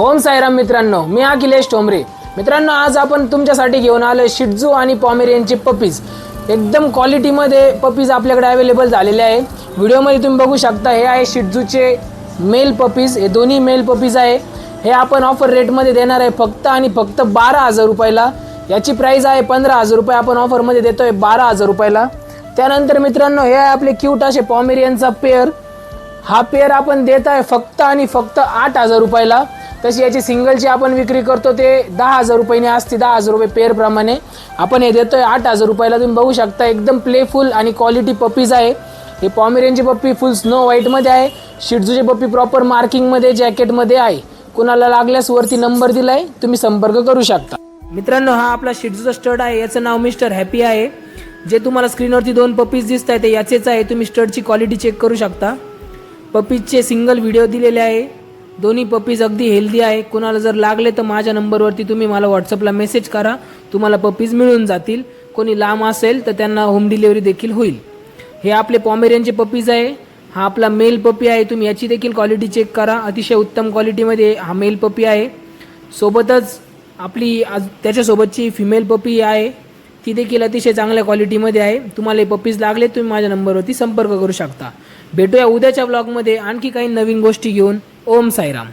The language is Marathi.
ओम साईराम मित्रांनो, मी अखिलेश ठोंबरे। मित्रांनो, आज आपण तुमच्यासाठी घेऊन आलोय शिट्झू आणि पॉमेरियनचे पपीज। एकदम क्वालिटीमध्ये पपीज आपल्याकडे अवेलेबल झालेले आहे। व्हिडिओमध्ये तुम्ही बघू शकता, हे आहे शिट्झूचे मेल पपीज। हे दोन्ही मेल पपीज आहे। हे आपण ऑफर रेटमध्ये देणार आहे फक्त आणि फक्त 12,000 रुपयाला। याची प्राइस आहे 15,000 रुपये, आपण ऑफरमध्ये देतोय 12,000 रुपयाला। त्यानंतर मित्रांनो, हे आहे आपले क्यूट असे पॉमेरियनचा पेअर। हा पेअर आपण देत आहे फक्त आणि फक्त 8,000 रुपयाला। तशी याची सिंगलची आपण विक्री करतो ते 10,000 रुपयाने असते, 10,000 रुपये पेअर प्रमाणे आपण हे देतोय 8,000 रुपयाला। तुम्ही बघू शकता, एकदम प्लेफुल आणि क्वालिटी पपीज आहे। हे पॉमेरियनचे पप्पी फुल स्नो व्हाईटमध्ये आहे। शिट्झूचे पप्पी प्रॉपर मार्किंगमध्ये जॅकेटमध्ये आहे। कुणाला लागल्यास वरती नंबर दिलाय, तुम्ही संपर्क करू शकता। मित्रांनो, हा आपला शिट्झूचा स्टड आहे। याचं नाव मिस्टर हॅपी आहे। जे तुम्हाला स्क्रीनवरती 2 पपीज दिसत आहेत ते याचेच आहे। तुम्ही स्टडची क्वालिटी चेक करू शकता। पपीजचे सिंगल व्हिडिओ दिलेले आहे। दोन्ही पपीज अगदी हेल्दी आहे। कुणाला जर लागले तर माझ्या नंबरवरती तुम्ही मला व्हॉट्सअपला मेसेज करा, तुम्हाला पपीज मिळून जातील। कोणी लांब असेल तर त्यांना होम डिलिव्हरी देखील होईल। हे आपले पॉमेरियनचे पपीज आहे। हा आपला मेल पपी आहे। तुम्ही याची देखील क्वालिटी चेक करा, अतिशय उत्तम क्वालिटीमध्ये हा मेल पपी आहे। सोबतच आपली त्याच्यासोबतची फिमेल पपी आहे, ती देखील अतिशय चांगल्या क्वालिटीमध्ये आहे। तुम्हाला हे पपीज लागले तुम्ही माझ्या नंबरवरती संपर्क करू शकता। भेटूया उद्याच्या ब्लॉगमध्ये आणखी काही नवीन गोष्टी घेऊन। ओम साईराम।